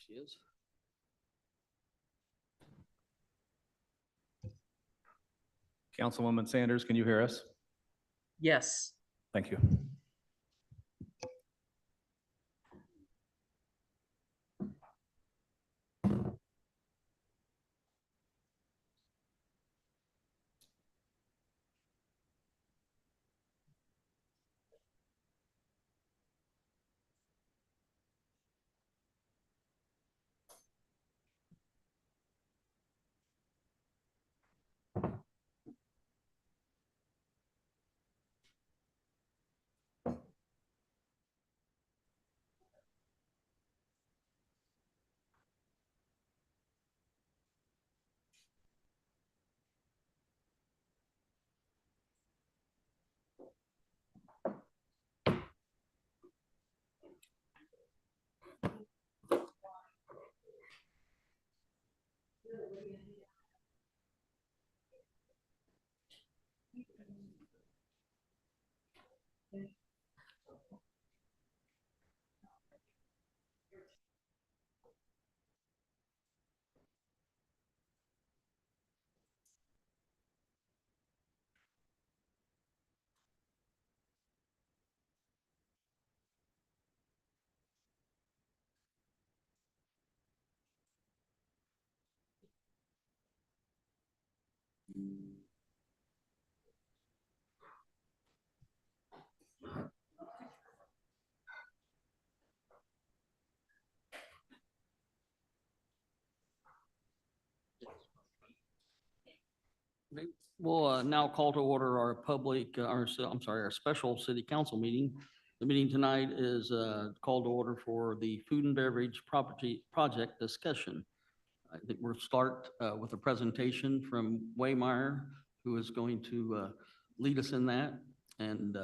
She is. Councilwoman Sanders, can you hear us? Yes. Thank you. We'll now call to order our our special city council meeting. The meeting tonight is called to order for the food and beverage property project discussion. I think we'll start with a presentation from Waymire, who is going to lead us in that. And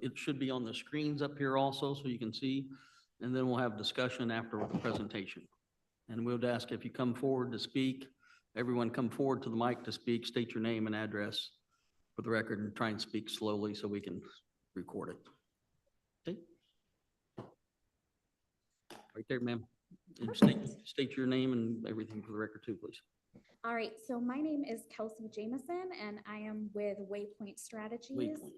it should be on the screens up here also, so you can see. And then we'll have discussion after the presentation. And we'll ask if you come forward to speak. Everyone come forward to the mic to speak, state your name and address for the record, and try and speak slowly so we can record it. Okay? Right there, ma'am. And state your name and everything for the record too, please. All right, so my name is Kelsey Jameson and I am with Waypoint Strategies. Waypoint.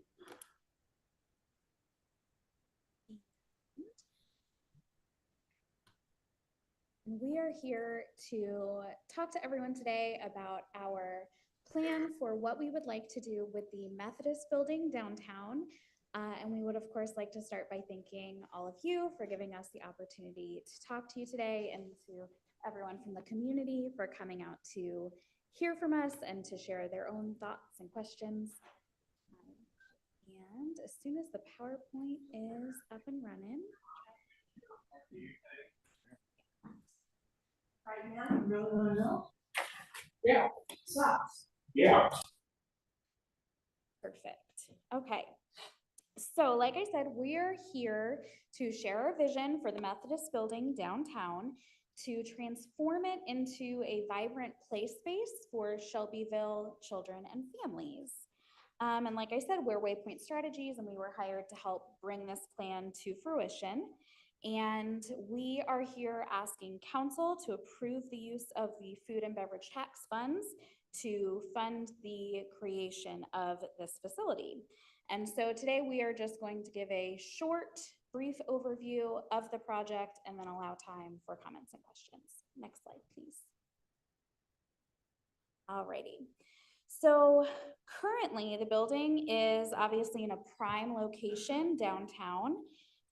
And we are here to talk to everyone today about our plan for what we would like to do with the Methodist building downtown. And we would, of course, like to start by thanking all of you for giving us the opportunity to talk to you today, and to everyone from the community for coming out to hear from us and to share their own thoughts and questions. And as soon as the PowerPoint is up and running. Right now, you really want to know? Yeah. Stops. Yeah. Perfect. Okay. So like I said, we're here to share our vision for the Methodist building downtown, to transform it into a vibrant play space for Shelbyville children and families. And like I said, we're Waypoint Strategies, and we were hired to help bring this plan to fruition. And we are here asking council to approve the use of the food and beverage tax funds to fund the creation of this facility. And so today we are just going to give a short, brief overview of the project and then allow time for comments and questions. Next slide, please. Alrighty. So currently the building is obviously in a prime location downtown,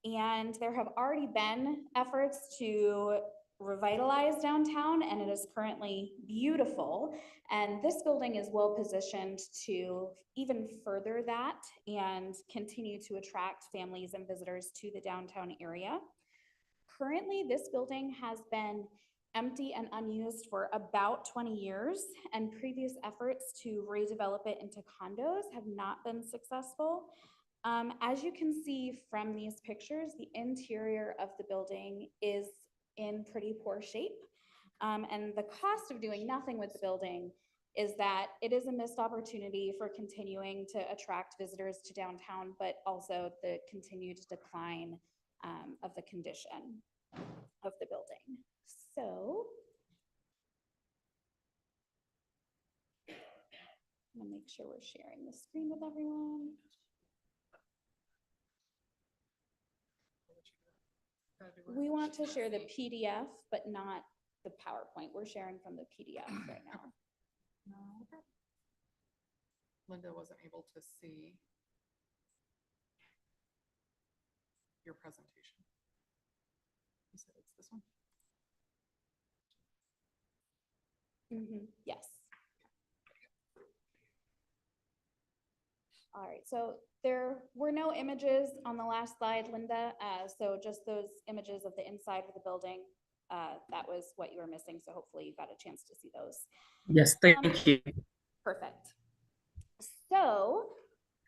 and there have already been efforts to revitalize downtown, and it is currently beautiful. And this building is well positioned to even further that and continue to attract families and visitors to the downtown area. Currently, this building has been empty and unused for about 20 years, and previous efforts to redevelop it into condos have not been successful. As you can see from these pictures, the interior of the building is in pretty poor shape. And the cost of doing nothing with the building is that it is a missed opportunity for continuing to attract visitors to downtown, but also the continued decline of the condition of the building. make sure we're sharing the screen with everyone. We want to share the PDF, but not the PowerPoint. We're sharing from the PDF right now. Linda wasn't able to see your presentation. You said it's this one? Yes. All right, so there were no images on the last slide, Linda. So just those images of the inside of the building. That was what you were missing. So hopefully you got a chance to see those. Yes, thank you. Perfect. So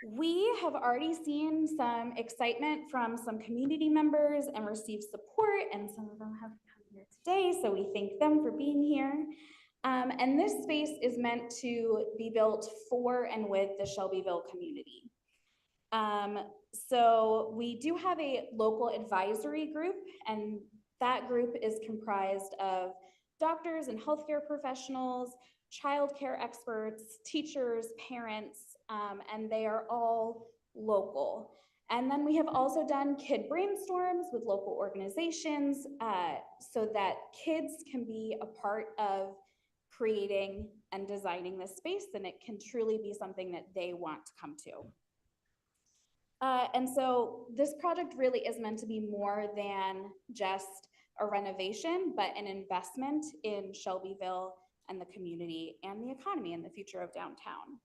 we have already seen some excitement from some community members and received support, and some of them have come here today. So we thank them for being here. And this space is meant to be built for and with the Shelbyville community. So we do have a local advisory group, and that group is comprised of doctors and healthcare professionals, childcare experts, teachers, parents, and they are all local. And then we have also done kid brainstorms with local organizations so that kids can be a part of creating and designing this space, and it can truly be something that they want to come to. And so this project really is meant to be more than just a renovation, but an investment in Shelbyville and the community and the economy and the future of downtown.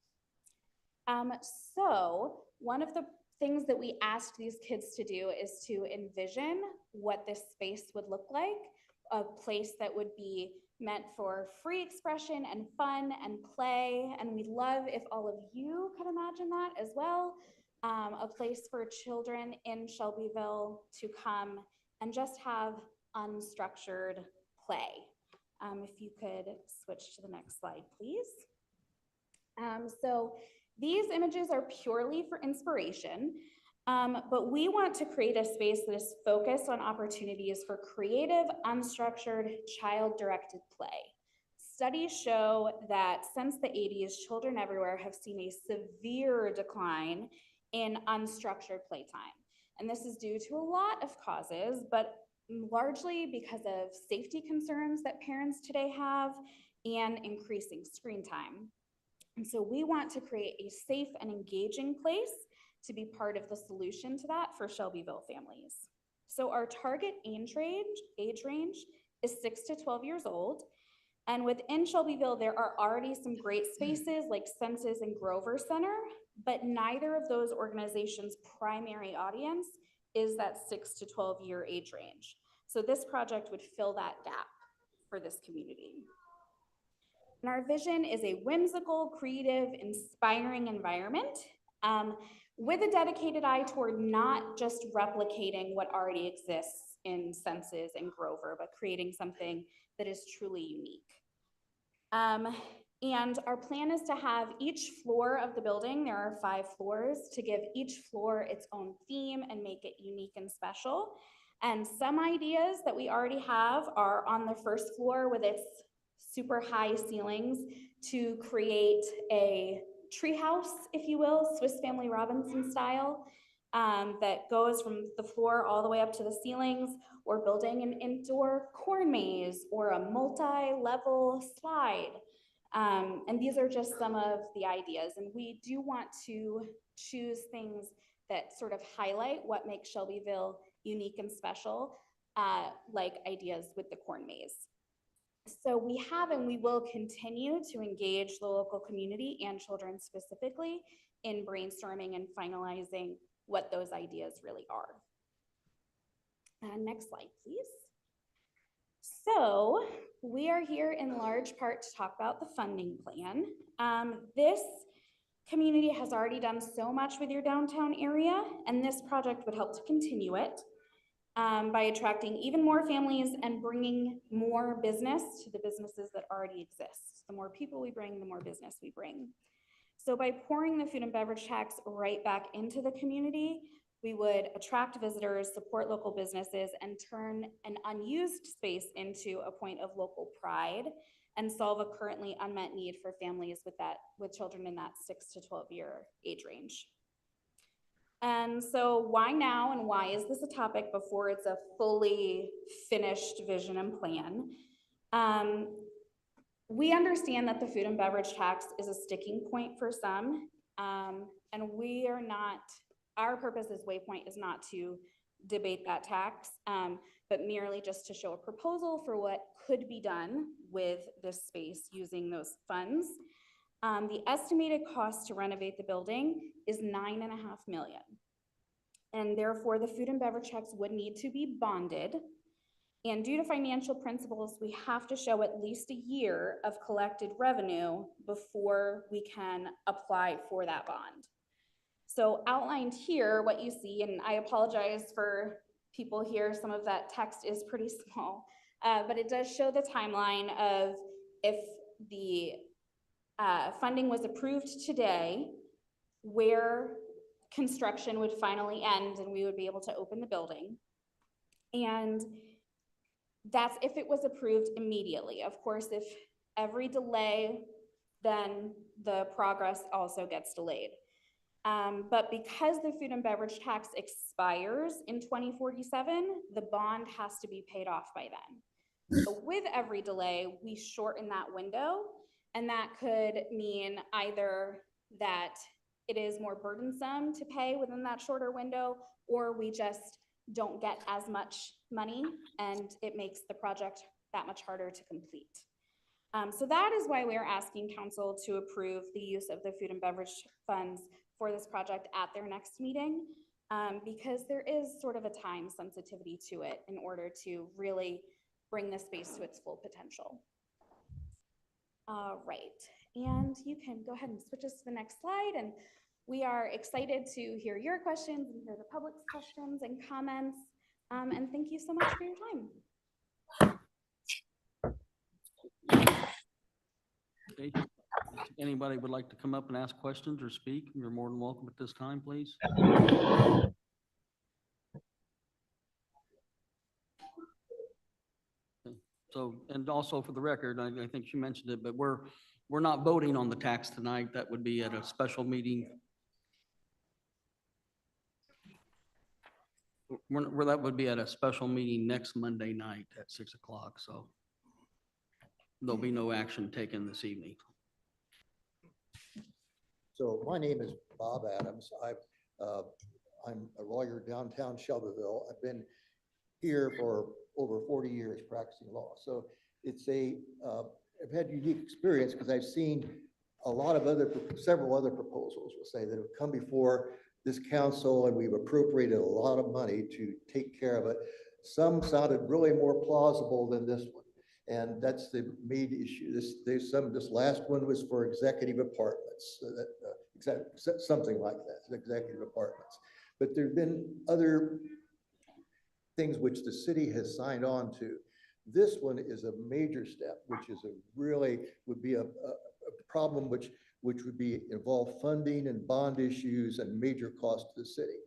So one of the things that we asked these kids to do is to envision what this space would look like, a place that would be meant for free expression and fun and play. And we'd love if all of you could imagine that as well. A place for children in Shelbyville to come and just have unstructured play. If you could switch to the next slide, please. So these images are purely for inspiration, but we want to create a space that is focused on opportunities for creative, unstructured, child-directed play. Studies show that since the 80s, children everywhere have seen a severe decline in unstructured playtime. And this is due to a lot of causes, but largely because of safety concerns that parents today have and increasing screen time. And so we want to create a safe and engaging place to be part of the solution to that for Shelbyville families. So our target age range is 6 to 12 years old. And within Shelbyville, there are already some great spaces like Senses and Grover Center, but neither of those organizations' primary audience is that 6 to 12 year age range. So this project would fill that gap for this community. And our vision is a whimsical, creative, inspiring environment with a dedicated eye toward not just replicating what already exists in Senses and Grover, but creating something that is truly unique. And our plan is to have each floor of the building, there are 5 floors, to give each floor its own theme and make it unique and special. And some ideas that we already have are on the first floor with its super high ceilings to create a treehouse, if you will, Swiss Family Robinson style, that goes from the floor all the way up to the ceilings, or building an indoor corn maze or a multi-level slide. And these are just some of the ideas. And we do want to choose things that sort of highlight what makes Shelbyville unique and special, like ideas with the corn maze. So we have and we will continue to engage the local community and children specifically in brainstorming and finalizing what those ideas really are. Next slide, please. So we are here in large part to talk about the funding plan. This community has already done so much with your downtown area, and this project would help to continue it by attracting even more families and bringing more business to the businesses that already exist. The more people we bring, the more business we bring. So by pouring the food and beverage tax right back into the community, We would attract visitors, support local businesses, and turn an unused space into a point of local pride and solve a currently unmet need for families with children in that 6 to 12-year age range. And so why now, and why is this a topic before it's a fully finished vision and plan? We understand that the food and beverage tax is a sticking point for some, and we are not, our purpose as Waypoint is not to debate that tax, but merely just to show a proposal for what could be done with this space using those funds. The estimated cost to renovate the building is $9.5 million. And therefore, the food and beverage tax would need to be bonded. And due to financial principles, we have to show at least a year of collected revenue before we can apply for that bond. So outlined here, what you see, and I apologize for people here, some of that text is pretty small, but it does show the timeline of if the funding was approved today, where construction would finally end and we would be able to open the building. And that's if it was approved immediately. Of course, if every delay, then the progress also gets delayed. But because the food and beverage tax expires in 2047, the bond has to be paid off by then. So with every delay, we shorten that window, and that could mean either that it is more burdensome to pay within that shorter window, or we just don't get as much money and it makes the project that much harder to complete. So that is why we are asking council to approve the use of the food and beverage funds for this project at their next meeting, because there is sort of a time sensitivity to it in order to really bring the space to its full potential. All right, and you can go ahead and switch us to the next slide, and we are excited to hear your questions and hear the public's questions and comments, and thank you so much for your time. Okay. If anybody would like to come up and ask questions or speak, you're more than welcome at this time, please. So, and also for the record, I think she mentioned it, but we're not voting on the tax tonight. That would be at a special meeting. That would be at a special meeting next Monday night at 6 o'clock. So there'll be no action taken this evening. So my name is Bob Adams. I'm a lawyer downtown Shelbyville. I've been here for over 40 years practicing law. So it's I've had unique experience because I've seen a lot of several other proposals, we'll say, that have come before this council, and we've appropriated a lot of money to take care of it. Some sounded really more plausible than this one. And that's the main issue. This last one was for executive apartments, something like that, executive apartments. But there've been other things which the city has signed on to. This one is a major step, which is would be a problem which would involve funding and bond issues and major cost to the city.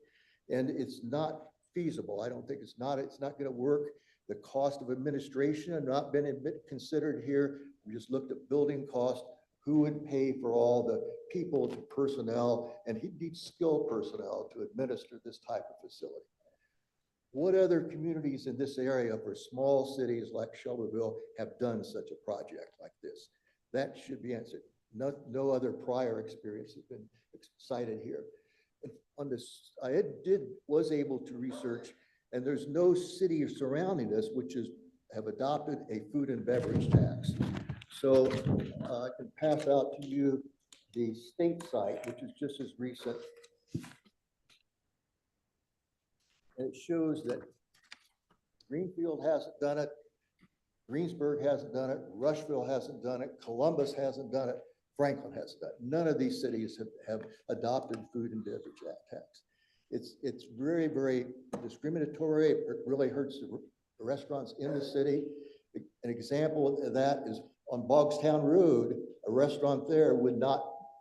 And it's not feasible. I don't think it's not going to work. The cost of administration have not been considered here. We just looked at building cost, who would pay for all the people, the personnel, and he needs skilled personnel to administer this type of facility. What other communities in this area for small cities like Shelbyville have done such a project like this? That should be answered. No other prior experience has been cited here. On this, I was able to research, and there's no city surrounding us which have adopted a food and beverage tax. So I can pass out to you the state site, which is just as recent. And it shows that Greenfield hasn't done it, Greensburg hasn't done it, Rushville hasn't done it, Columbus hasn't done it, Franklin hasn't done it. None of these cities have adopted food and beverage tax. It's very, very discriminatory. It really hurts the restaurants in the city. An example of that is on Bogstown Road, a restaurant there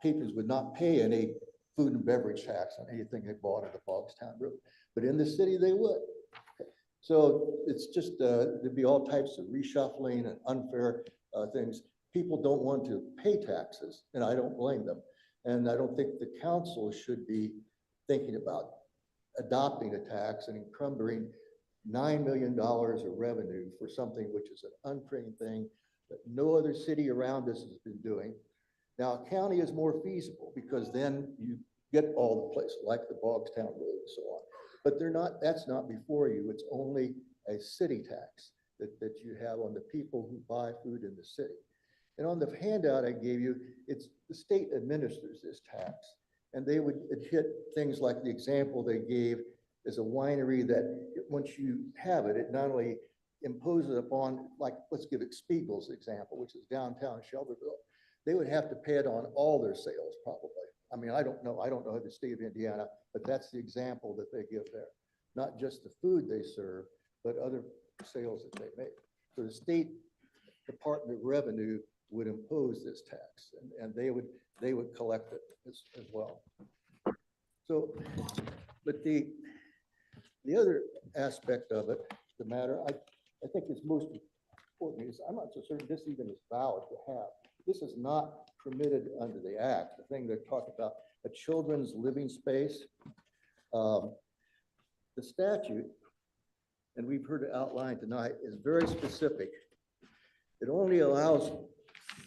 patrons would not pay any food and beverage tax on anything they bought at the Bogstown Road, but in the city they would. So it's just, there'd be all types of reshuffling and unfair things. People don't want to pay taxes, and I don't blame them. And I don't think the council should be thinking about adopting a tax and encumbering $9 million of revenue for something which is an untrained thing that no other city around us has been doing. Now, a county is more feasible because then you get all the places like the Bogstown Road and so on. But they're not, that's not before you. It's only a city tax that you have on the people who buy food in the city. And on the handout I gave you, it's the state administers this tax. And they would hit things like the example they gave is a winery that once you have it, it not only imposes upon, like, let's give it Spiegel's example, which is downtown Shelbyville. They would have to pay it on all their sales probably. I mean, I don't know the state of Indiana, but that's the example that they give there. Not just the food they serve, but other sales that they make. So the state Department of Revenue would impose this tax and they would collect it as well. So, but the other aspect of it, the matter I think is most important is I'm not so certain this even is valid to have. This is not permitted under the act. The thing they're talking about, a children's living space. The statute, and we've heard it outlined tonight, is very specific. It only allows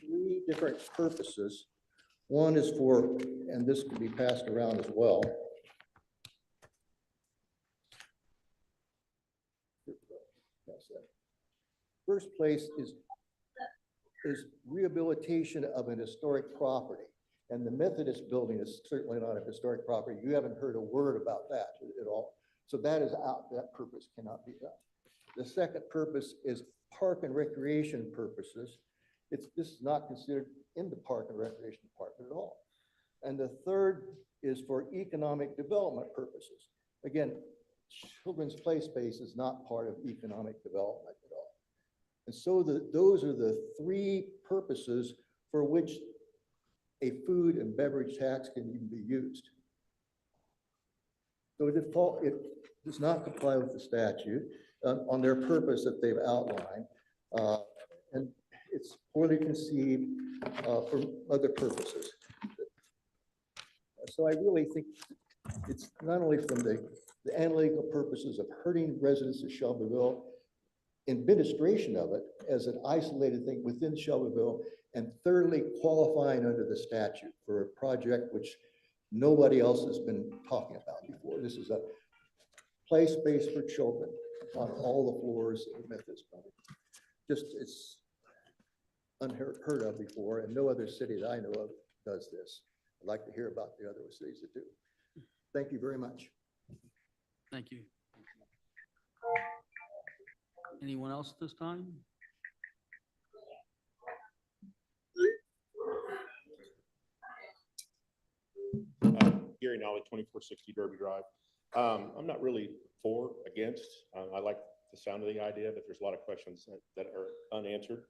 3 different purposes. One is for, and this can be passed around as well. First place is rehabilitation of an historic property. And the Methodist building is certainly not a historic property. You haven't heard a word about that at all. So that is out, that purpose cannot be done. The second purpose is park and recreation purposes. This is not considered in the park and recreation department at all. And the third is for economic development purposes. Again, children's play space is not part of economic development at all. And so those are the 3 purposes for which a food and beverage tax can even be used. So it does not comply with the statute on their purpose that they've outlined. And it's poorly conceived for other purposes. So I really think it's not only from the analytical purposes of hurting residents of Shelbyville, administration of it as an isolated thing within Shelbyville, and thirdly, qualifying under the statute for a project which nobody else has been talking about before. This is a play space for children on all the floors of Methodist building. Just, it's unheard of before, and no other city that I know of does this. I'd like to hear about the other cities that do. Thank you very much. Thank you. Anyone else at this time? Gary Nolly, 2460 Derby Drive. I'm not really for, against. I like the sound of the idea, but there's a lot of questions that are unanswered.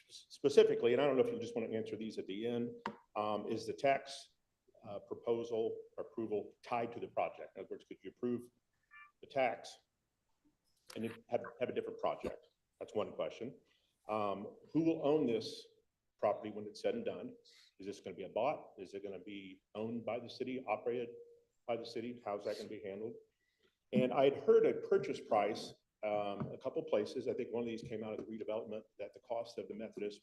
Specifically, and I don't know if you just want to answer these at the end, is the tax proposal approval tied to the project? In other words, could you approve the tax and then have a different project? That's one question. Who will own this property when it's said and done? Is this going to be a bought? Is it going to be owned by the city, operated by the city? How's that going to be handled? And I'd heard a purchase price a couple places. I think one of these came out of the redevelopment that the cost of the Methodist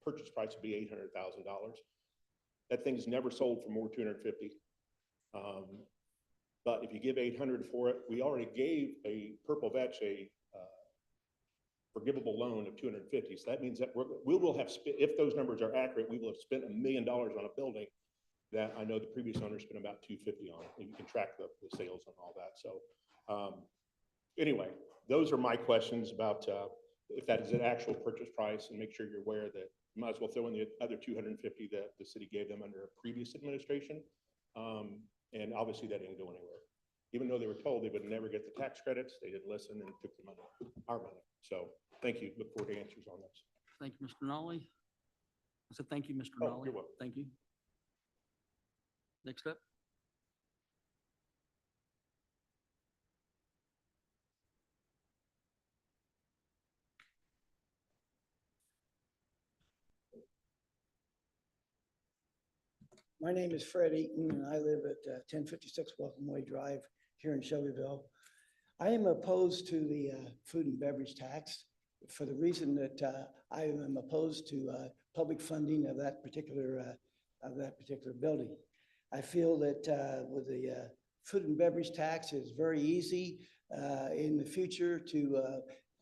purchase price would be $800,000. That thing's never sold for more than $250. But if you give 800 for it, we already gave a Purple Vetch a forgivable loan of 250. So that means that we will have spent, if those numbers are accurate, we will have spent $1 million on a building that I know the previous owner spent about 250 on. And you can track the sales and all that. So anyway, those are my questions about if that is an actual purchase price, and make sure you're aware that you might as well throw in the other 250 that the city gave them under a previous administration. And obviously that didn't go anywhere. Even though they were told they would never get the tax credits, they didn't listen and took the money, our money. So thank you. Look forward to answers on this. Thank you, Mr. Nolly. I said, thank you, Mr. Oh, Nolly. you're welcome. Thank you. Next up. My name is Fred Eaton, and I live at 1056 Welcome Way Drive here in Shelbyville. I am opposed to the food and beverage tax for the reason that I am opposed to public funding of that particular building. I feel that with the food and beverage tax, it's very easy in the future to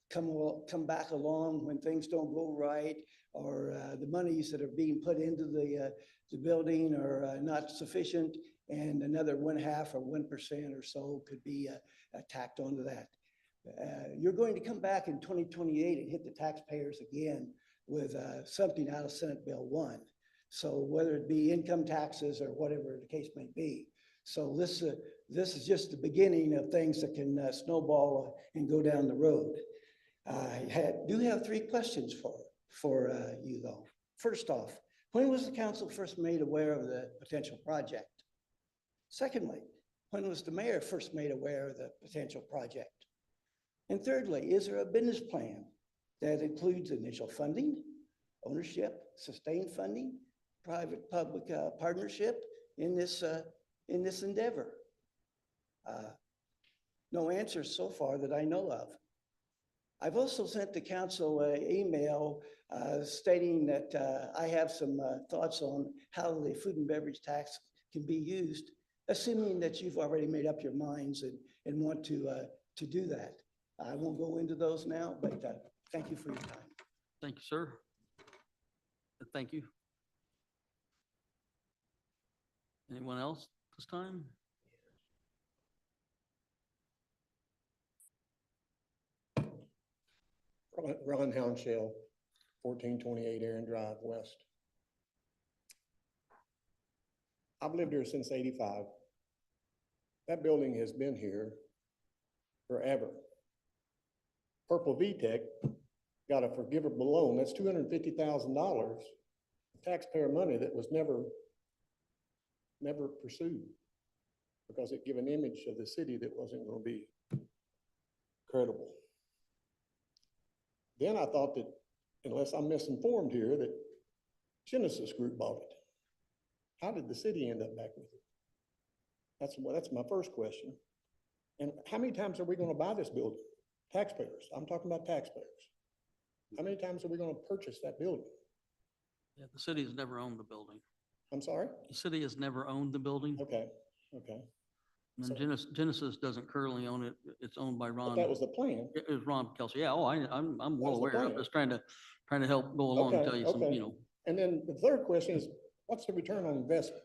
come back along when things don't go right, or the monies that are being put into the building are not sufficient, and another 1/2 or 1% or so could be tacked onto that. You're going to come back in 2028 and hit the taxpayers again with something out of Senate Bill 1. So whether it be income taxes or whatever the case may be. So this is just the beginning of things that can snowball and go down the road. I do have 3 questions for you though. First off, when was the council first made aware of the potential project? Secondly, when was the mayor first made aware of the potential project? And thirdly, is there a business plan that includes initial funding, ownership, sustained funding, private-public partnership in this endeavor? No answers so far that I know of. I've also sent the council an email stating that I have some thoughts on how the food and beverage tax can be used, assuming that you've already made up your minds and want to do that. I won't go into those now, but thank you for your time. Thank you, sir. Thank you. Anyone else this time? Ron Hounshell, 1428 Aaron Drive West. I've lived here since '85. That building has been here forever. Purple VTech got a forgivable loan. That's $250,000 taxpayer money that was never pursued because it gave an image of the city that wasn't going to be credible. Then I thought that, unless I'm misinformed here, that Genesis Group bought it. How did the city end up back with it? That's my first question. And how many times are we going to buy this building? Taxpayers. I'm talking about taxpayers. How many times are we going to purchase that building? Yeah, the city has never owned the building. I'm sorry? The city has never owned the building. Okay. And so- Genesis doesn't currently own it. It's owned by But Ron. that was the plan. It was Ron Kelsey. Yeah, oh, I'm well was the aware. I'm plan. just trying to help go along and Okay, tell you some, okay. you know. And then the third question is, what's the return on investment?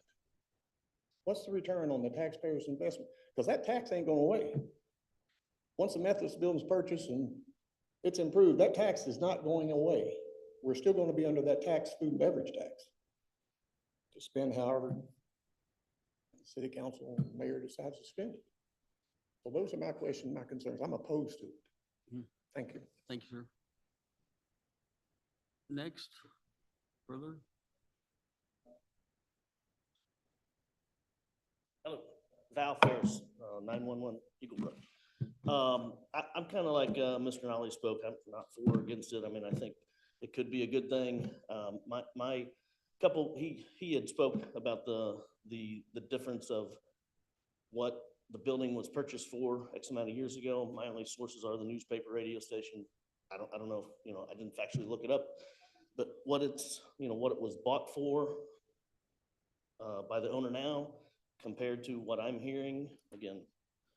What's the return on the taxpayer's investment? Because that tax ain't going away. Once the Methodist building's purchased and it's improved, that tax is not going away. We're still going to be under that tax, food and beverage tax. To spend however the city council and mayor decides to spend it. So those are my questions, my concerns. I'm opposed to it. Mhm. Thank you. Thank you, sir. Next, further. Hello, Val Ferris, 911 Eagle Brook. I'm kind of like Mr. Nolly spoke. I'm not for or against it. I mean, I think it could be a good thing. My couple, he had spoke about the difference of what the building was purchased for X amount of years ago. My only sources are the newspaper, radio station. I don't know, I didn't factually look it up, but what it was bought for by the owner now compared to what I'm hearing, again,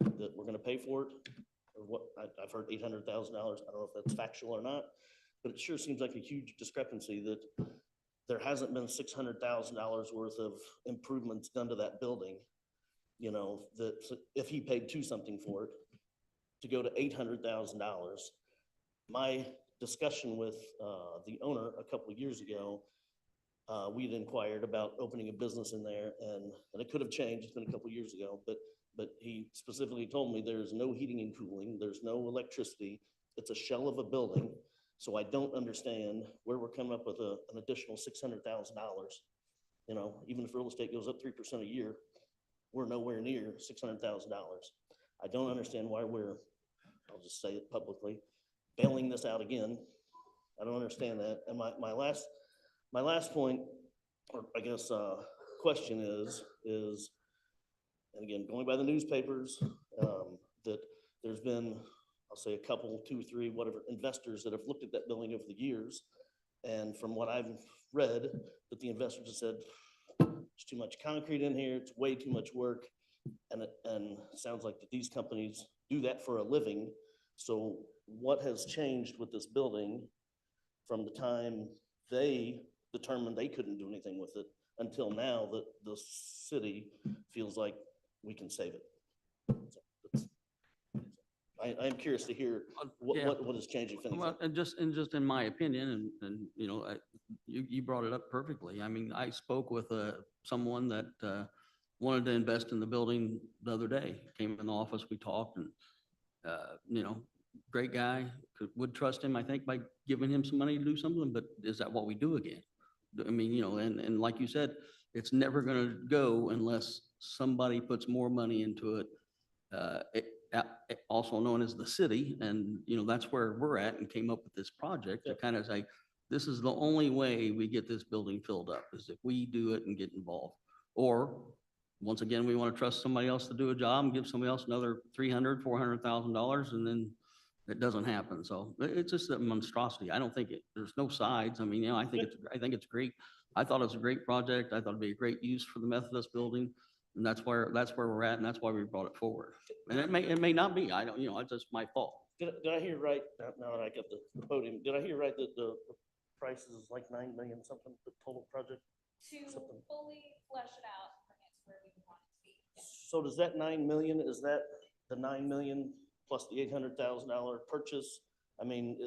that we're gonna pay for it, or what, I've heard $800,000. I don't know if that's factual or not, but it sure seems like a huge discrepancy that there hasn't been $600,000 worth of improvements done to that building. That if he paid something for it, to go to $800,000. My discussion with the owner a couple of years ago, we'd inquired about opening a business in there, and it could have changed. It's been a couple of years ago, but he specifically told me there's no heating and cooling, there's no electricity. It's a shell of a building. So I don't understand where we're coming up with an additional $600,000. Even if real estate goes up 3% a year, we're nowhere near $600,000. I don't understand why I'll just say it publicly, bailing this out again. I don't understand that. And my last point, or I guess, question is, and again, going by the newspapers, that there's been, I'll say a couple, two, three, whatever, investors that have looked at that building over the years. And from what I've read, that the investors have said, there's too much concrete in here, it's way too much work. And it sounds like that these companies do that for a living. So what has changed with this building from the time they determined they couldn't do anything with it until now that the city feels like we can save it? So I'm curious to hear Yeah. what has changed, if anything. Well, and just in my opinion, and, you know, you brought it up perfectly. I mean, I spoke with someone that wanted to invest in the building the other day, came in the office, we talked, and, you know, great guy, would trust him, I think, by giving him some money to do something, but is that what we do again? I mean, you know, and like you said, it's never gonna go unless somebody puts more money into it. Also known as the city, and, you know, that's where we're at, and came up with this project to kind of say, this is the only way we get this building filled up, is if we do it and get involved. Or, once again, we want to trust somebody else to do a job and give somebody else another $300,000, $400,000, and then it doesn't happen. So it's just a monstrosity. I don't think there's no sides. I mean, you know, I think it's great. I thought it was a great project. I thought it'd be a great use for the Methodist building. And that's where we're at, and that's why we brought it forward. And it may not be, I don't, you know, it's just my fault. Did I hear right, now that I got the podium, did I hear right that the price is like 9 million something, the total project? To Something. fully flesh it out, bring it to where we want it to be. Yes. So does that 9 million, is that the 9 million plus the $800,000 purchase? I mean,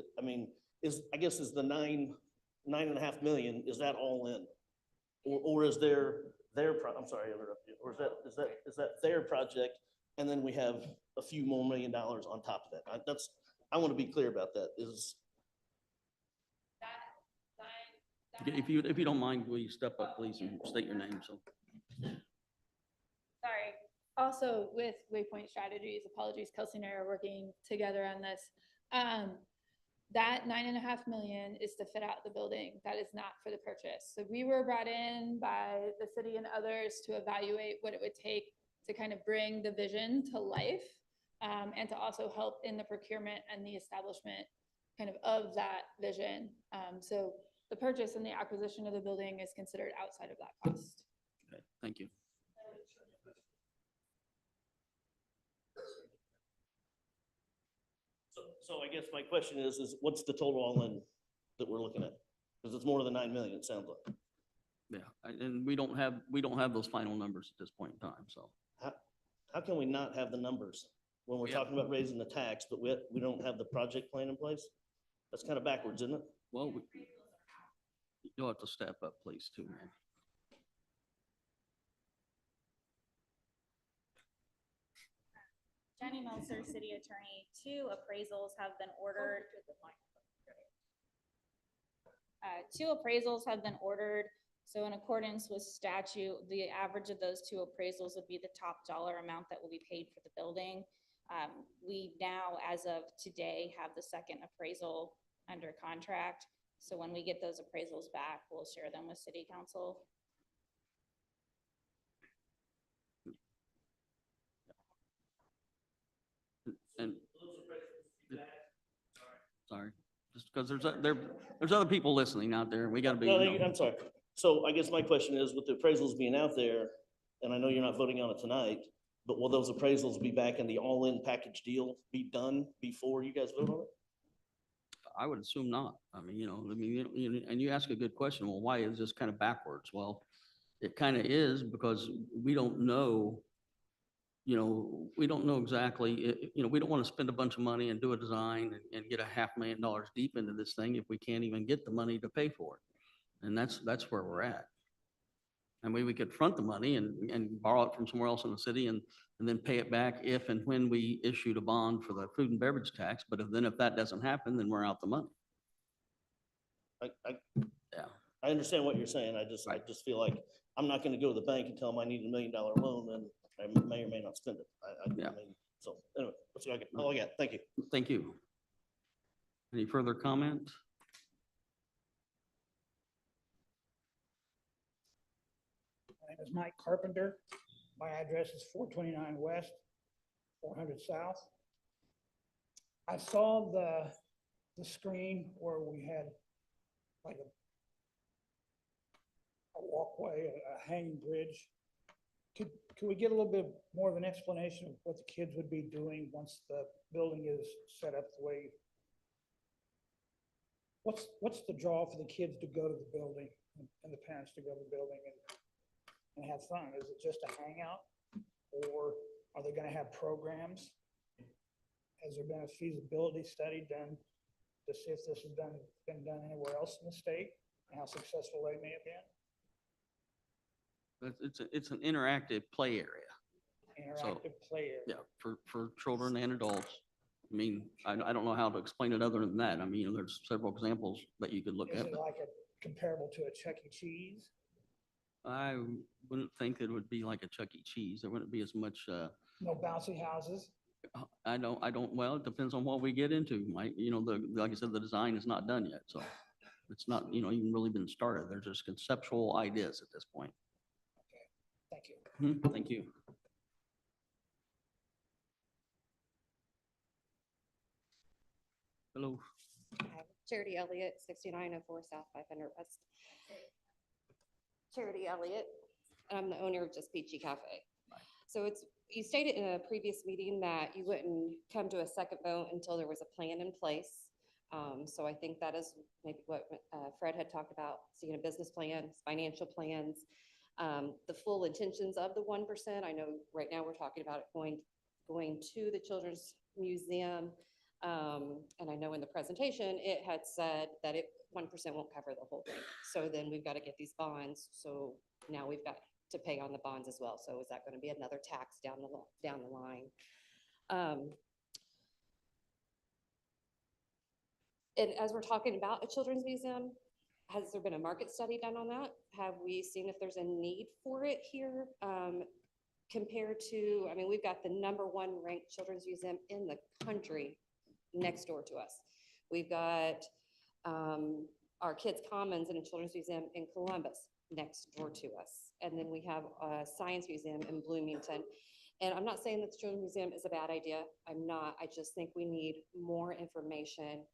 I guess is the 9.5 million, is that all in? Or is I'm sorry, I interrupted you. Or is that their project? And then we have a few more $1 million on top of that. I want to be clear about that. If you don't mind, will you step up, please, and state your name, so. Sorry. Also with Waypoint Strategies, apologies, Kelsey and I are working together on this. That 9.5 million is to fit out the building. That is not for the purchase. So we were brought in by the city and others to evaluate what it would take to kind of bring the vision to life, and to also help in the procurement and the establishment kind of that vision. So the purchase and the acquisition of the building is considered outside of that cost. Okay, thank you. So I guess my question is what's the total all in that we're looking at? Because it's more than 9 million, it sounds like. Yeah, and we don't have those final numbers at this point in time, so. How can we not have the numbers when we're Yeah. talking about raising the tax, but we don't have the project plan in place? That's kind of backwards, isn't it? Well, you'll have to step up, please, too, man. Jenny Meltzer, city attorney. 2 appraisals have been ordered. 2 appraisals have been ordered. So in accordance with statute, the average of those 2 appraisals would be the top dollar amount that will be paid for the building. We now, as of today, have the 2nd appraisal under contract. So when we get those appraisals back, we'll share them with city council. And sorry, just because there's other people listening out there, and we gotta be. No, I'm sorry. So I guess my question is, with the appraisals being out there, and I know you're not voting on it tonight, but will those appraisals be back in the all-in package deal be done before you guys vote on it? I would assume not. I mean, and you ask a good question. Well, why is this kind of backwards? Well, it kind of is because we don't know, we don't know exactly, we don't want to spend a bunch of money and do a design and get $500,000 deep into this thing if we can't even get the money to pay for it. And that's where we're at. I mean, we could front the money and borrow it from somewhere else in the city and then pay it back if and when we issued a bond for the food and beverage tax. But if that doesn't happen, then we're out the money. Yeah. I understand what you're saying. I just feel like I'm not gonna go to the bank and tell them I need $1 million loan and I may or may not spend it. Yeah. I mean, so anyway, that's what I got. All I got. Thank you. Thank you. Any further comment? My name is Mike Carpenter. My address is 429 West, 400 South. I saw the screen where we had like a walkway, a hanging bridge. Could we get a little bit more of an explanation of what the kids would be doing once the building is set up the way? What's the draw for the kids to go to the building and the parents to go to the building and have fun? Is it just a hangout? Or are they gonna have programs? Has there been a feasibility study done to see if this has been done anywhere else in the state and how successful they may have been? It's an interactive play area. Interactive play area. Yeah, for children and adults. I mean, I don't know how to explain it other than that. I mean, there's several examples that you could look Is at. it like a comparable to a Chuck E. Cheese? I wouldn't think it would be like a Chuck E. Cheese. There wouldn't be as much, No bouncy houses? well, it depends on what we get into, Mike. You know, like I said, the design is not done yet, so it's not, even really been started. They're just conceptual ideas at this point. Thank you. Thank you. Hello. Charity Elliott, 6904 South 500 West. Charity Elliott, I'm the owner of Just Peachy Cafe. So you stated in a previous meeting that you wouldn't come to a second vote until there was a plan in place. So I think that is maybe what Fred had talked about, seeing a business plan, financial plans, the full intentions of the 1%. I know right now we're talking about it going to the Children's Museum. And I know in the presentation, it had said that 1% won't cover the whole thing. So then we've got to get these bonds. So now we've got to pay on the bonds as well. So is that going to be another tax down the line? And as we're talking about a children's museum, has there been a market study done on that? Have we seen if there's a need for it here? Compared to, I mean, we've got the #1 ranked children's museum in the country next door to us. We've got our Kids Commons in a children's museum in Columbus next door to us. And then we have a science museum in Bloomington. And I'm not saying that the children's museum is a bad idea. I'm not. I just think we need more information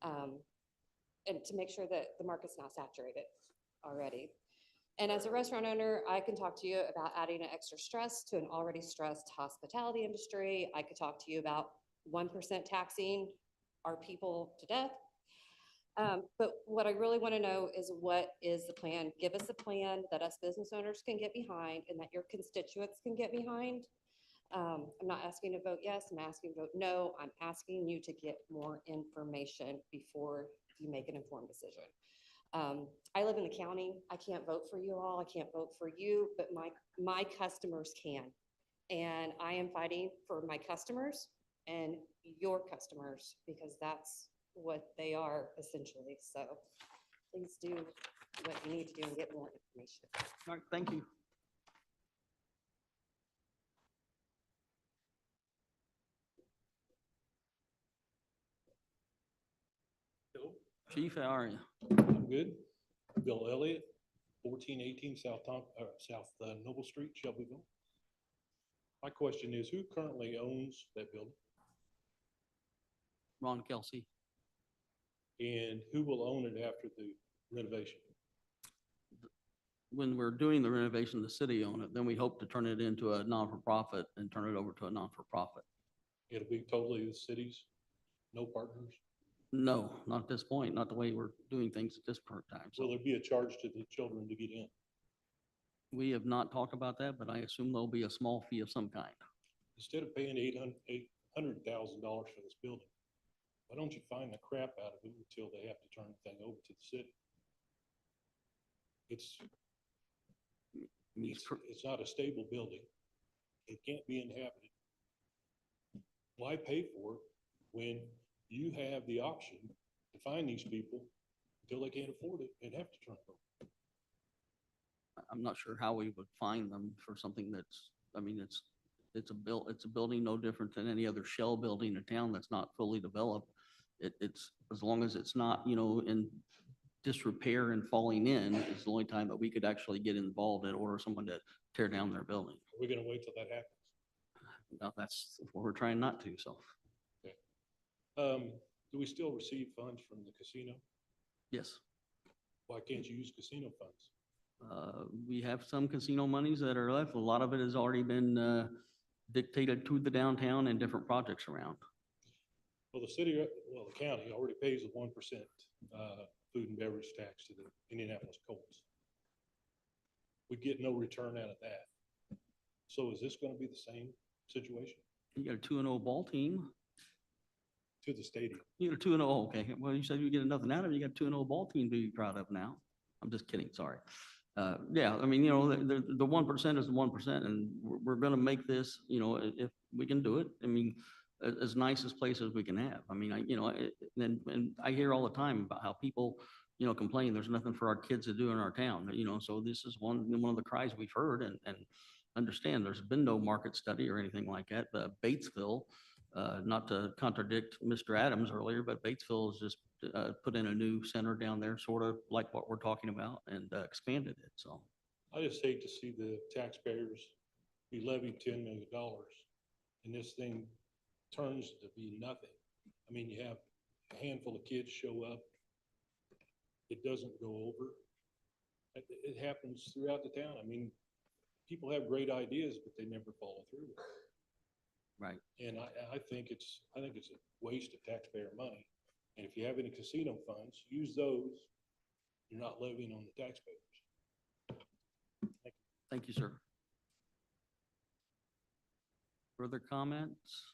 and to make sure that the market's not saturated already. And as a restaurant owner, I can talk to you about adding an extra stress to an already stressed hospitality industry. I could talk to you about 1% taxing our people to death. But what I really want to know is, what is the plan? Give us a plan that us business owners can get behind and that your constituents can get behind. I'm not asking to vote yes, I'm asking to vote no. I'm asking you to get more information before you make an informed decision. I live in the county. I can't vote for you all. I can't vote for you, but my customers can. And I am fighting for my customers and your customers, because that's what they are essentially. So please do what you need to do and get more information. All right, thank you. Chief, how are you? I'm good. Bill Elliott, 1418 South Noble Street, Shelbyville. My question is, who currently owns that building? Ron Kelsey. And who will own it after the renovation? When we're doing the renovation, the city own it, then we hope to turn it into a non-for-profit and turn it over to a non-for-profit. It'll be totally the city's, no partners? No, not at this point, not the way we're doing things at this current time. So Will there be a charge to the children to get in? we have not talked about that, but I assume there'll be a small fee of some kind. Instead of paying $800,000 for this building, why don't you find the crap out of it until they have to turn the thing over to the city? It's not a stable building. It can't be inhabited. Why pay for it when you have the option to find these people until they can't afford it and have to turn it over? I'm not sure how we would find them for something that's I mean, it's a building no different than any other shell building in town that's not fully developed. It's, as long as it's not, in disrepair and falling in, is the only time that we could actually get involved and order someone to tear down their building. We're gonna wait till that happens. Now, that's what we're trying not to, so, Do we still receive funds from the casino? yes. Why can't you use casino funds? We have some casino monies that are left. A lot of it has already been dictated to the downtown and different projects around. Well, the county already pays a 1% food and beverage tax to the Indianapolis Colts. We get no return out of that. So is this gonna be the same situation You got a 2-0 ball team. to the stadium? You got a 2-0, okay. Well, you said you get nothing out of it. You got a 2-0 ball team to be proud of now. I'm just kidding, sorry. Yeah, I mean, the 1% is the 1%, and we're gonna make this, if we can do it, I mean, as nice as place as we can have. I mean, and I hear all the time about how people, complain there's nothing for our kids to do in our town, so this is one of the cries we've heard, and understand there's been no market study or anything like that. Batesville, not to contradict Mr. Adams earlier, but Batesville has just put in a new center down there, sort of like what we're talking about, and expanded it, so. I just hate to see the taxpayers be levied $10 million and this thing turns to be nothing. I mean, you have a handful of kids show up. It doesn't go over. It happens throughout the town. I mean, people have great ideas, but they never follow through. Right. And I think it's a waste of taxpayer money. And if you have any casino funds, use those. You're not levying on the taxpayers. Thank you, sir. Further comments?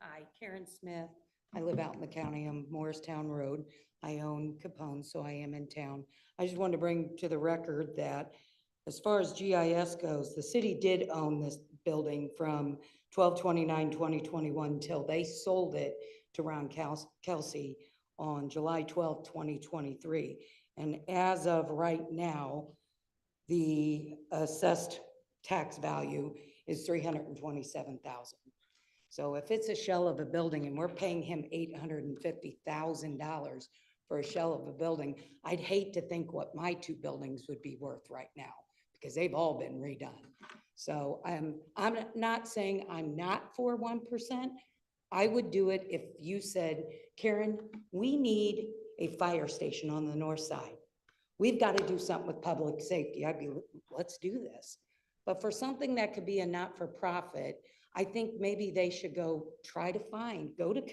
Hi, Karen Smith. I live out in the county on Morristown Road. I own Capone, so I am in town. I just wanted to bring to the record that as far as GIS goes, the city did own this building from 12/29/2021 till they sold it to Ron Kelsey on July 12th, 2023. And as of right now, the assessed tax value is $327,000. So if it's a shell of a building and we're paying him $850,000 for a shell of a building, I'd hate to think what my two buildings would be worth right now, because they've all been redone. So I'm not saying I'm not for 1%. I would do it if you said, Karen, we need a fire station on the north side. We've got to do something with public safety. I'd be, let's do this. But for something that could be a not-for-profit, I think maybe they should go go to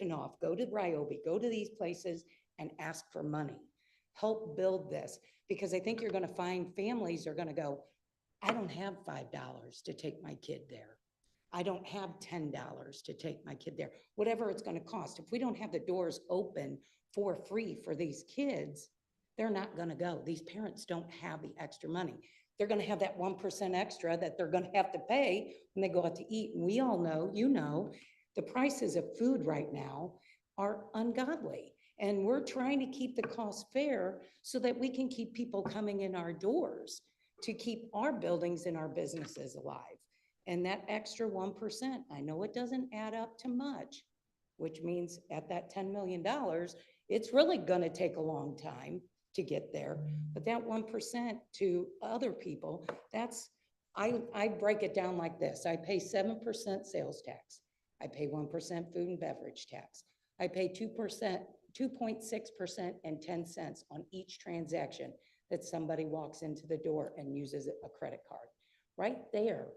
Knopf, go to Ryobi, go to these places and ask for money. Help build this, because I think you're going to find families are going to go, I don't have $5 to take my kid there. I don't have $10 to take my kid there, whatever it's going to cost. If we don't have the doors open for free for these kids, they're not going to go. These parents don't have the extra money. They're going to have that 1% extra that they're going to have to pay when they go out to eat. And we all know, the prices of food right now are ungodly. And we're trying to keep the cost fair so that we can keep people coming in our doors to keep our buildings and our businesses alive. And that extra 1%, I know it doesn't add up to much, which means at that $10 million, it's really going to take a long time to get there. But that 1% to other people, I break it down like this. I pay 7% sales tax. I pay 1% food and beverage tax. I pay 2.6% and 10 cents on each transaction that somebody walks into the door and uses a credit card. Right there,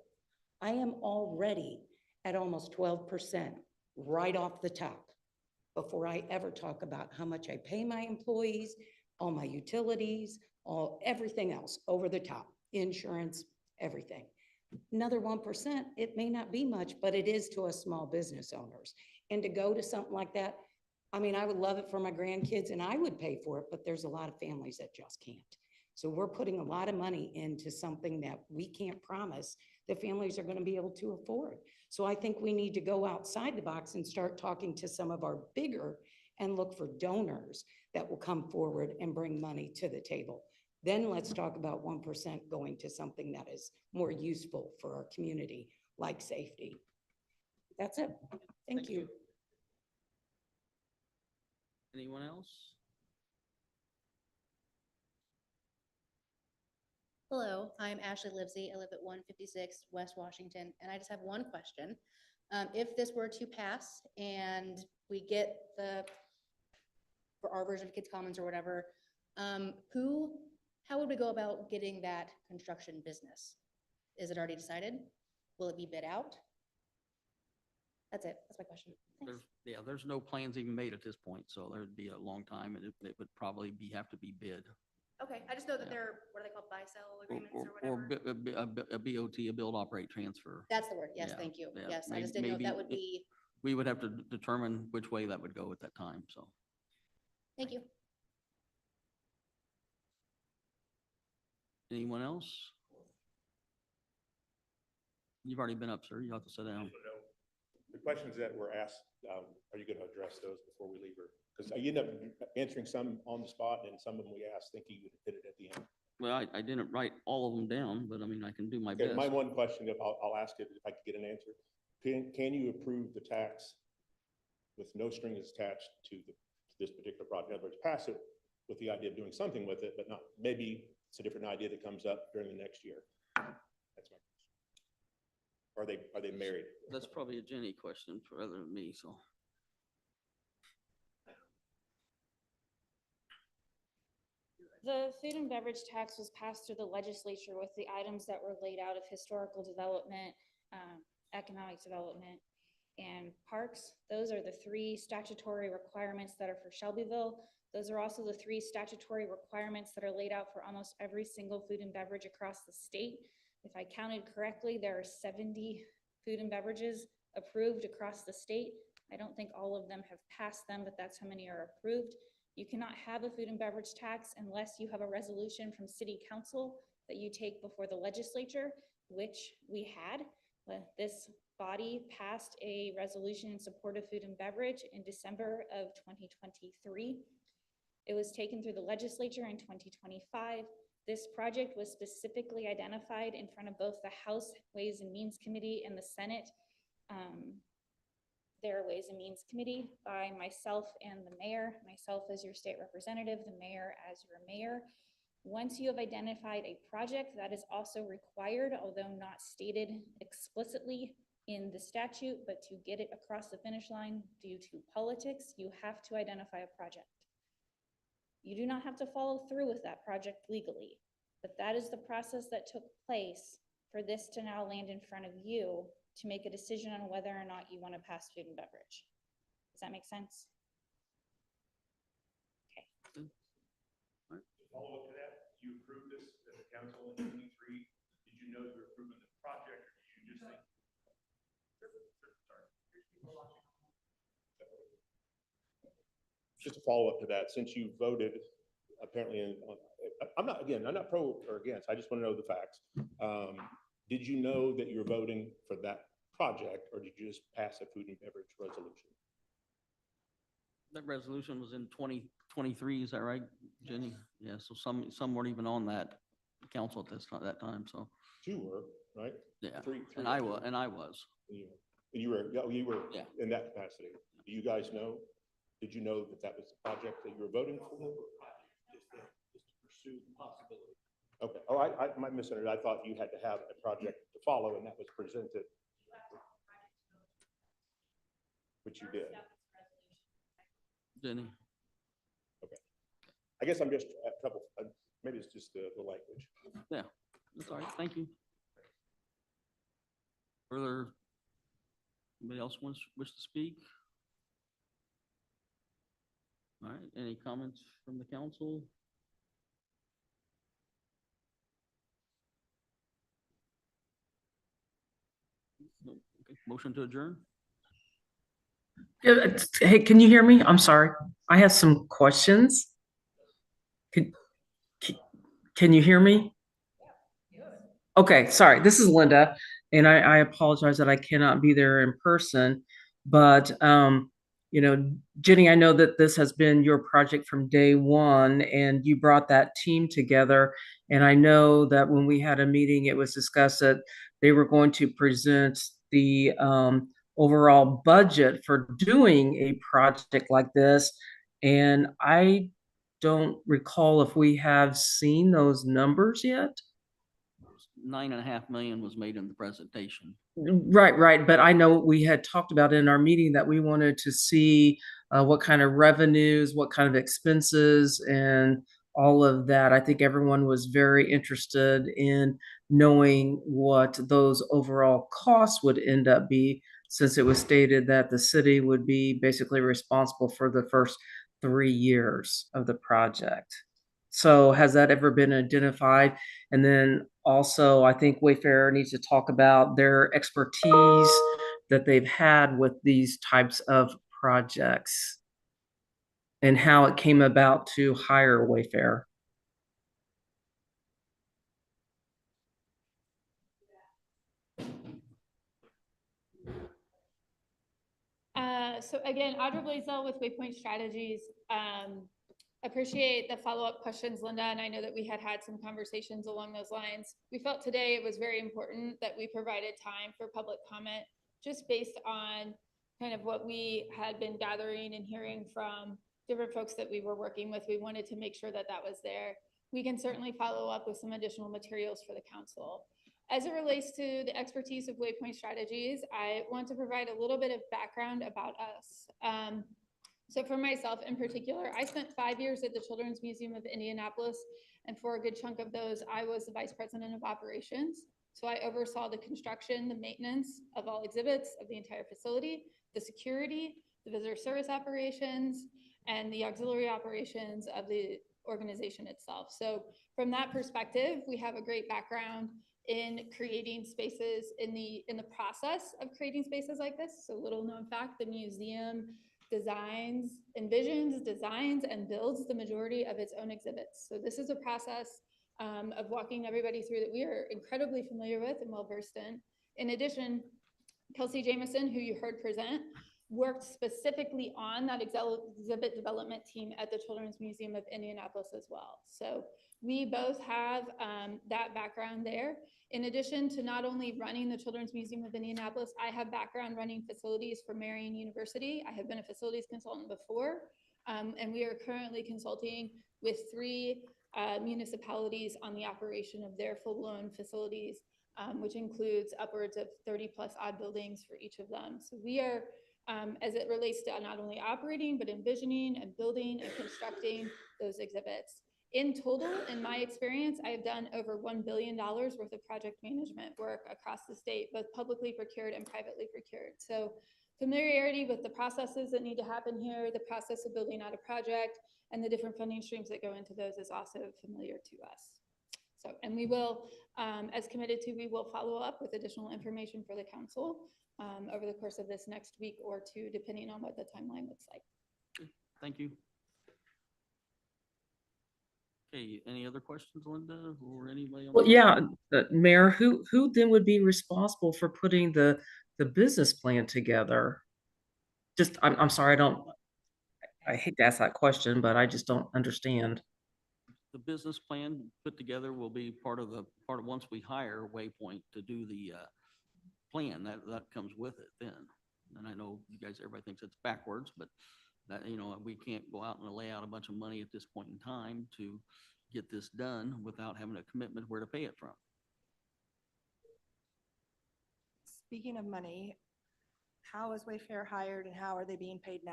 I am already at almost 12% right off the top before I ever talk about how much I pay my employees, all my utilities, everything else over the top, insurance, everything. Another 1%, it may not be much, but it is to us small business owners. And to go to something like that, I mean, I would love it for my grandkids and I would pay for it, but there's a lot of families that just can't. So we're putting a lot of money into something that we can't promise that families are going to be able to afford. So I think we need to go outside the box and start talking to some of our bigger and look for donors that will come forward and bring money to the table. Then let's talk about 1% going to something that is more useful for our community, like safety. That's it. Thank you. Anyone else? Hello, I'm Ashley Livesey. I live at 156 West Washington, and I just have one question. If this were to pass and we get for our version of Kids Commons or whatever, how would we go about getting that construction business? Is it already decided? Will it be bid out? That's it. That's my question. Thanks. There's no plans even made at this point, so there'd be a long time, and it would probably have to be bid. Okay, I just know that Yeah. they're, what are they called, buy-sell agreements Or or whatever? a BOT, a build, operate, transfer. That's the word. Yes, Yeah, thank you. yeah, Yes, I may- just didn't know if maybe that would be, We would have to determine which way that would go at that time, so. thank you. Anyone else? You've already been up, sir. You have to sit down. The questions that were asked, are you going to address those before we leave her? Because you end up answering some on the spot and some of them we asked, think you would hit it at the end. Well, I didn't write all of them down, but I mean, I can do my Okay, best. my one question, I'll ask it if I could get an answer. Can you approve the tax with no strings attached to this particular project? In other words, pass it with the idea of doing something with it, but not, maybe it's a different idea that comes up during the next year. That's my question. Are they married? That's probably a Jenny question rather than me, so. The food and beverage tax was passed through the legislature with the items that were laid out of historical development, economic development, and parks. Those are the three statutory requirements that are for Shelbyville. Those are also the three statutory requirements that are laid out for almost every single food and beverage across the state. If I counted correctly, there are 70 food and beverages approved across the state. I don't think all of them have passed them, but that's how many are approved. You cannot have a food and beverage tax unless you have a resolution from city council that you take before the legislature, which we had. This body passed a resolution in support of food and beverage in December of 2023. It was taken through the legislature in 2025. This project was specifically identified in front of both the House Ways and Means Committee and the Senate, their Ways and Means Committee, by myself and the mayor, myself as your state representative, the mayor as your mayor. Once you have identified a project, that is also required, although not stated explicitly in the statute, but to get it across the finish line due to politics, you have to identify a project. You do not have to follow through with that project legally, but that is the process that took place for this to now land in front of you to make a decision on whether or not you want to pass food and beverage. Does that make sense? Follow up to that, you approved this as a council in 23. Did you know you were approving the project or did you just think? Just a follow up to that, since you voted apparently I'm not pro or against, I just want to know the facts. Did you know that you're voting for that project or did you just pass a food and beverage resolution? That resolution was in 2023, is that right, Jenny? Yeah, so some weren't even on that council at that time, so. Two were, right? Yeah, Three and I was. You were Yeah. in that capacity. Do you guys know? Did you know that was the project that you were voting for? Just to pursue the possibility. Okay. Oh, I might misunderstood. I thought you had to have a project to follow and that was presented. Which you did. Jenny? Okay. I guess I'm just a couple, maybe it's just the language. Yeah, that's all right. Thank you. Further, anybody else wish to speak? All right, any comments from the council? No. Okay. Motion to adjourn? Hey, can you hear me? I'm sorry. I have some questions. Can you hear me? Okay, sorry. This is Linda, and I apologize that I cannot be there in person, but you know, Jenny, I know that this has been your project from day one, and you brought that team together. And I know that when we had a meeting, it was discussed that they were going to present the overall budget for doing a project like this. And I don't recall if we have seen those numbers yet. 9.5 million was made in the presentation. Right, right. But I know we had talked about in our meeting that we wanted to see what kind of revenues, what kind of expenses, and all of that. I think everyone was very interested in knowing what those overall costs would end up be, since it was stated that the city would be basically responsible for the first 3 years of the project. So has that ever been identified? And then also, I think Wayfair needs to talk about their expertise that they've had with these types of projects and how it came about to hire Wayfair. So again, Audra Blaisdell with Waypoint Strategies. Appreciate the follow-up questions, Linda, and I know that we had some conversations along those lines. We felt today it was very important that we provided time for public comment, just based on kind of what we had been gathering and hearing from different folks that we were working with. We wanted to make sure that that was there. We can certainly follow up with some additional materials for the council. As it relates to the expertise of Waypoint Strategies, I want to provide a little bit of background about us. So for myself in particular, I spent 5 years at the Children's Museum of Indianapolis, and for a good chunk of those, I was the vice president of operations. So I oversaw the construction, the maintenance of all exhibits of the entire facility, the security, the visitor service operations, and the auxiliary operations of the organization itself. So from that perspective, we have a great background in creating spaces, in the process of creating spaces like this. So little known fact, the museum envisions, designs, and builds the majority of its own exhibits. So this is a process of walking everybody through that we are incredibly familiar with and well-versed in. In addition, Kelsey Jameson, who you heard present, worked specifically on that exhibit development team at the Children's Museum of Indianapolis as well. So we both have that background there. In addition to not only running the Children's Museum of Indianapolis, I have background running facilities for Marian University. I have been a facilities consultant before, and we are currently consulting with 3 municipalities on the operation of their full-blown facilities, which includes upwards of 30+ odd buildings for each of them. So we are, as it relates to not only operating, but envisioning and building and constructing those exhibits. In total, in my experience, I have done over $1 billion worth of project management work across the state, both publicly procured and privately procured. So familiarity with the processes that need to happen here, the process of building out a project, and the different funding streams that go into those is also familiar to us. So, and we will, as committed to, we will follow up with additional information for the council over the course of this next week or 2, depending on what the timeline looks like. Thank you. Okay, any other questions, Linda, or anybody else? Well, yeah, Mayor, who then would be responsible for putting the business plan together? Just, I'm sorry, I hate to ask that question, but I just don't understand. The business plan put together will be part of once we hire Waypoint to do the plan, that comes with it then. And I know you guys, everybody thinks it's backwards, but that, you know, we can't go out and lay out a bunch of money at this point in time to get this done without having a commitment where to pay it from. Speaking of money, how is Wayfair hired and how are they being paid now?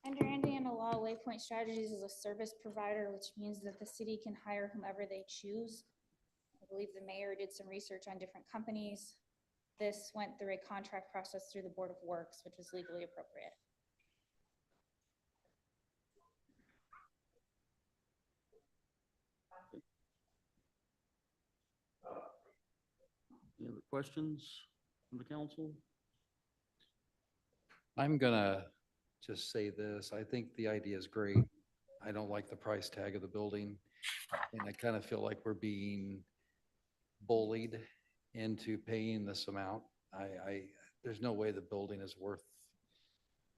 Under Indiana law, Waypoint Strategies is a service provider, which means that the city can hire whomever they choose. I believe the mayor did some research on different companies. This went through a contract process through the Board of Works, which is legally appropriate. Any other questions from the council? I'm gonna just say this. I think the idea is great. I don't like the price tag of the building. And I kind of feel like we're being bullied into paying this amount. There's no way the building is worth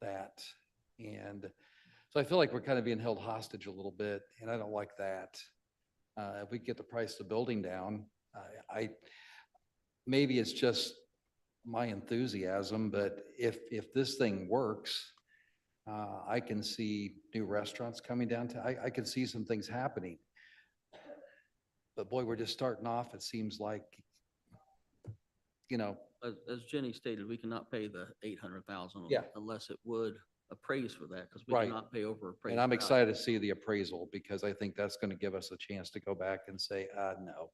that. And so I feel like we're kind of being held hostage a little bit, and I don't like that. If we get the price of the building down, maybe it's just my enthusiasm, but if this thing works, I can see new restaurants coming downtown. I can see some things happening. But boy, we're just starting off. It seems like, As Jenny stated, we cannot pay the 800,000. Yeah. Unless it would appraise for that, because we Right. cannot pay over appraisal. and I'm excited to see the appraisal because I think that's going to give us a chance to go back and say, no.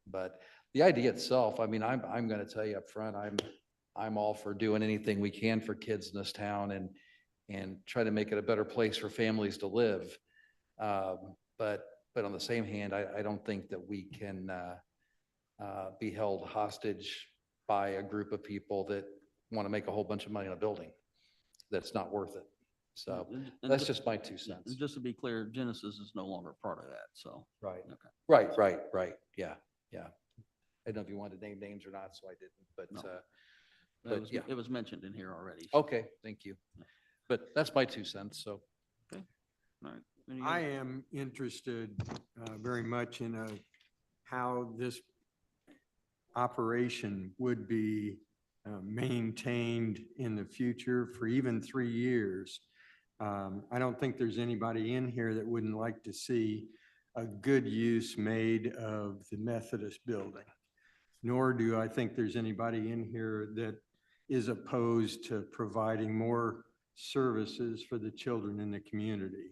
But the idea itself, I mean, I'm going to tell you up front, I'm all for doing anything we can for kids in this town and try to make it a better place for families to live. But on the same hand, I don't think that we can be held hostage by a group of people that want to make a whole bunch of money on a building that's not worth it. So And that's just my 2 cents. And just to be clear, Genesis is no longer part of that, so. Right. Okay. Right. Yeah. I don't know if you wanted to name names or not, so I didn't, but, No. but yeah. It was mentioned in here already. so. Okay, thank you. But that's my 2 cents, so. All right. Any I other- am interested very much in how this operation would be maintained in the future for even 3 years. I don't think there's anybody in here that wouldn't like to see a good use made of the Methodist building. Nor do I think there's anybody in here that is opposed to providing more services for the children in the community.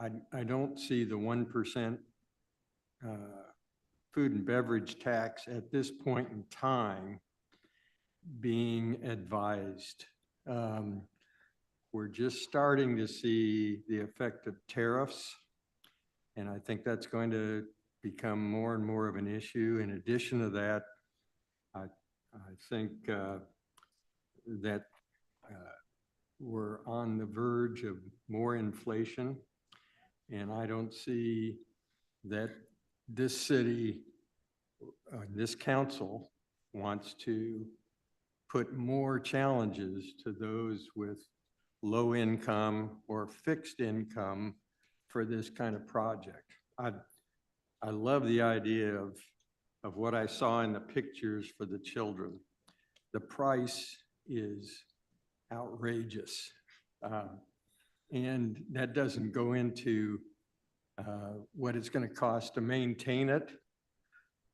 I don't see the 1% food and beverage tax at this point in time being advised. We're just starting to see the effect of tariffs, and I think that's going to become more and more of an issue. In addition to that, I think that we're on the verge of more inflation, and I don't see that this city, this council wants to put more challenges to those with low income or fixed income for this kind of project. I love the idea of what I saw in the pictures for the children. The price is outrageous. And that doesn't go into what it's going to cost to maintain it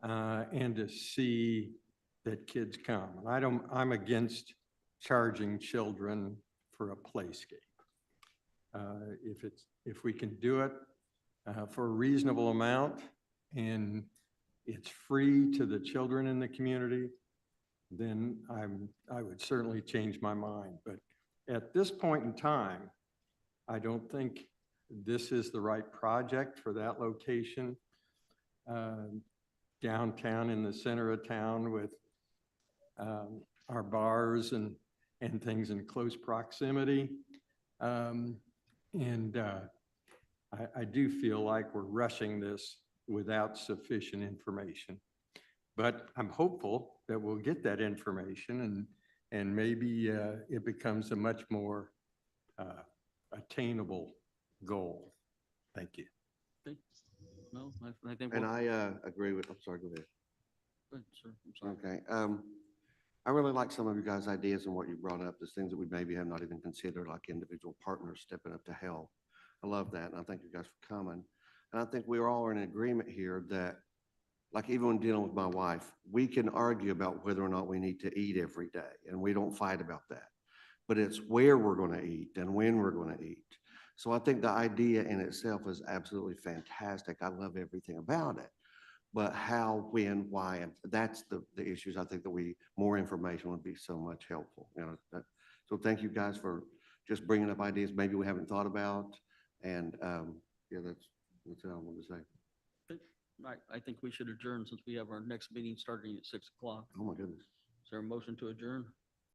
and to see that kids come. And I'm against charging children for a playscape. If we can do it for a reasonable amount and it's free to the children in the community, then I would certainly change my mind. But at this point in time, I don't think this is the right project for that location. Downtown in the center of town with our bars and things in close proximity. I do feel like we're rushing this without sufficient information. But I'm hopeful that we'll get that information and maybe it becomes a much more attainable goal. Thank you. Okay. No, I think. And we'll- I agree with, I'm sorry, go ahead. Go ahead, sir. I'm sorry. Okay, I really like some of you guys' ideas and what you brought up, there's things that we maybe have not even considered, like individual partners stepping up to help. I love that, and I thank you guys for coming. And I think we are all in agreement here that, like even when dealing with my wife, we can argue about whether or not we need to eat every day, and we don't fight about that. But it's where we're gonna eat and when we're gonna eat. So I think the idea in itself is absolutely fantastic. I love everything about it. But how, when, why, and that's the issues I think that more information would be so much helpful. So thank you guys for just bringing up ideas maybe we haven't thought about. And yeah, that's all I wanted to say. Okay. All right, I think we should adjourn since we have our next meeting starting at 6 o'clock. Oh, my goodness. Is there a motion to adjourn?